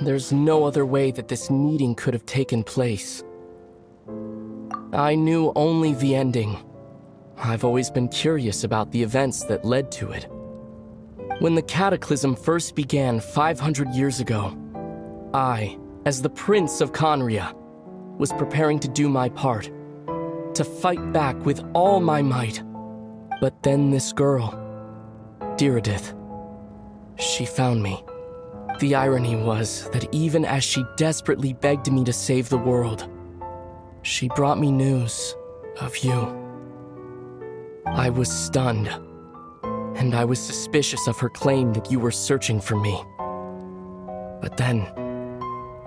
There's no other way that this meeting could have taken place. I knew only the ending. I've always been curious about the events that led to it. When the Cataclysm first began 500 years ago, I, as the Prince of Khaenri'ah, was preparing to do my part, to fight back with all my might. But then this girl, Diridith, she found me. The irony was that even as she desperately begged me to save the world, she brought me news of you. I was stunned, and I was suspicious of her claim that you were searching for me. But then,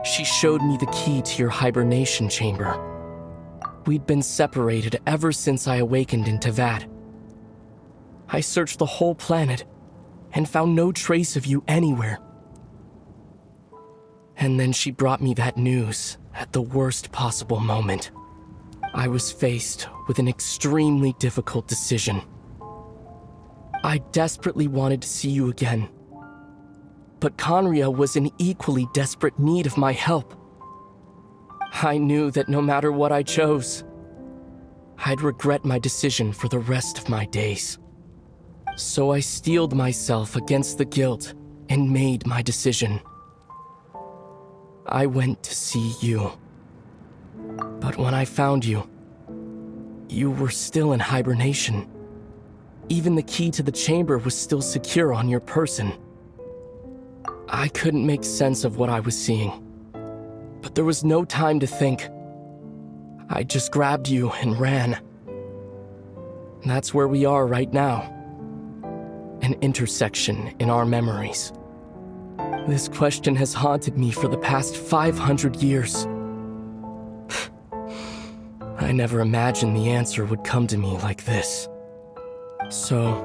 she showed me the key to your hibernation chamber. We'd been separated ever since I awakened in Teyvat. I searched the whole planet and found no trace of you anywhere. And then she brought me that news at the worst possible moment. I was faced with an extremely difficult decision. I desperately wanted to see you again, but Khaenri'ah was in equally desperate need of my help. I knew that no matter what I chose, I'd regret my decision for the rest of my days. So I steeled myself against the guilt and made my decision. I went to see you. But when I found you, you were still in hibernation. Even the key to the chamber was still secure on your person. I couldn't make sense of what I was seeing, but there was no time to think. I just grabbed you and ran. That's where we are right now. An intersection in our memories. This question has haunted me for the past 500 years. I never imagined the answer would come to me like this. So,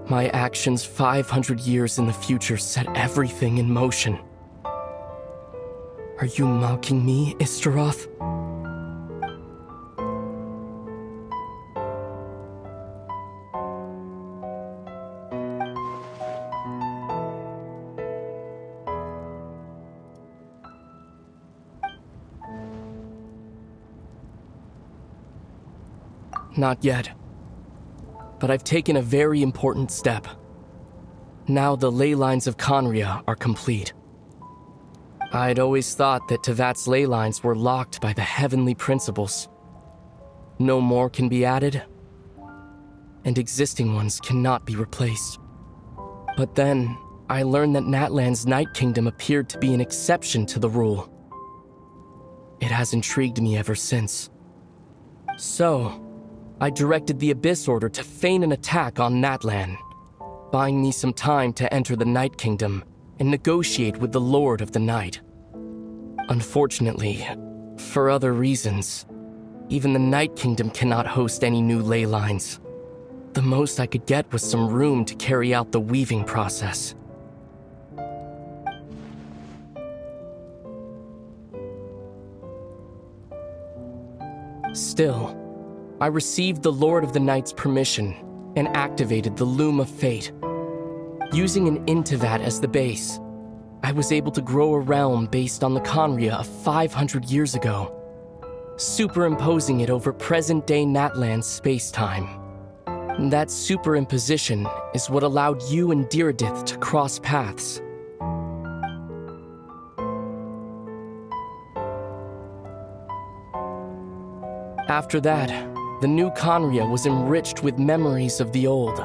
my actions 500 years in the future set everything in motion. Are you mocking me, Istaroth? Not yet. But I've taken a very important step. Now the ley lines of Khaenri'ah are complete. I'd always thought that Teyvat's ley lines were locked by the heavenly principles. No more can be added, and existing ones cannot be replaced. But then, I learned that Natlan's Night Kingdom appeared to be an exception to the rule. It has intrigued me ever since. So, I directed the Abyss Order to feign an attack on Natlan, buying me some time to enter the Night Kingdom and negotiate with the Lord of the Night. Unfortunately, for other reasons, even the Night Kingdom cannot host any new ley lines. The most I could get was some room to carry out the weaving process. Still, I received the Lord of the Night's permission and activated the Loom of Fate. Using an Intivat as the base, I was able to grow a realm based on the Khaenri'ah of 500 years ago, superimposing it over present-day Natlan's space-time. That superimposition is what allowed you and Diridith to cross paths. After that, the new Khaenri'ah was enriched with memories of the old,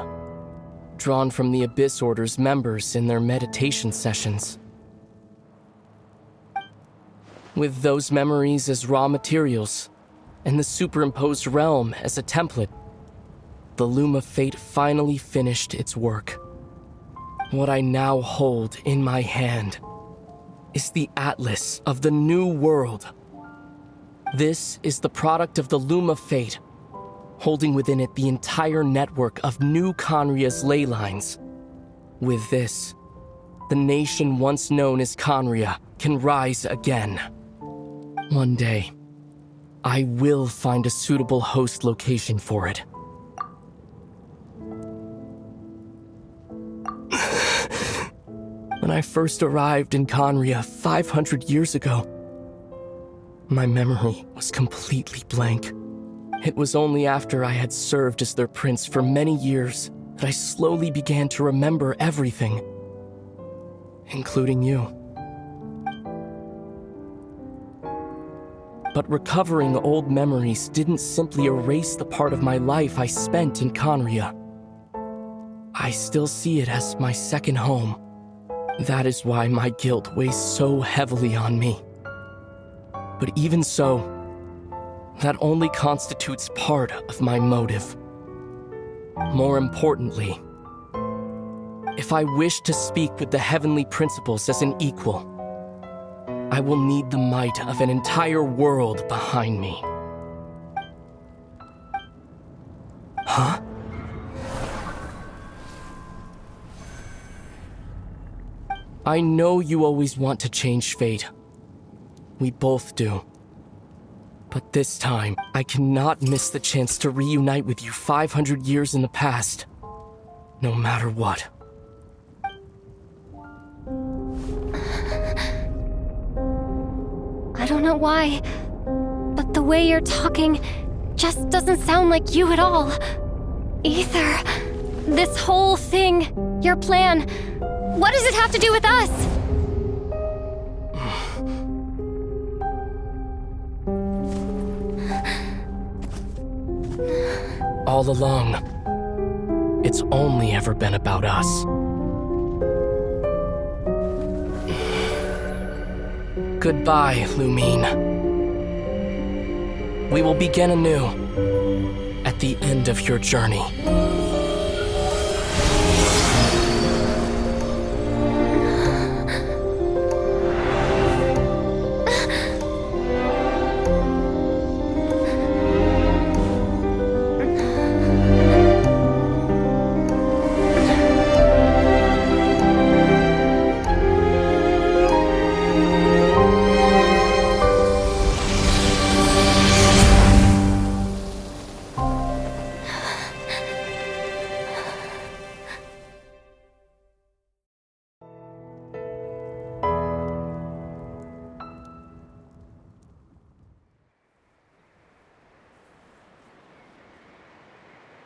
drawn from the Abyss Order's members in their meditation sessions. With those memories as raw materials, and the superimposed realm as a template, the Loom of Fate finally finished its work. What I now hold in my hand is the Atlas of the New World. This is the product of the Loom of Fate, holding within it the entire network of new Khaenri'ah's ley lines. With this, the nation once known as Khaenri'ah can rise again. One day, I will find a suitable host location for it. When I first arrived in Conria 500 years ago, my memory was completely blank. It was only after I had served as their prince for many years that I slowly began to remember everything, including you. But recovering old memories didn't simply erase the part of my life I spent in Conria. I still see it as my second home. That is why my guilt weighs so heavily on me. But even so, that only constitutes part of my motive. More importantly, if I wish to speak with the heavenly principles as an equal, I will need the might of an entire world behind me. Huh? I know you always want to change fate. We both do. But this time, I cannot miss the chance to reunite with you 500 years in the past, no matter what. I don't know why, but the way you're talking just doesn't sound like you at all. Ether, this whole thing, your plan, what does it have to do with us? All along, it's only ever been about us. Goodbye, Lumine. We will begin anew at the end of your journey.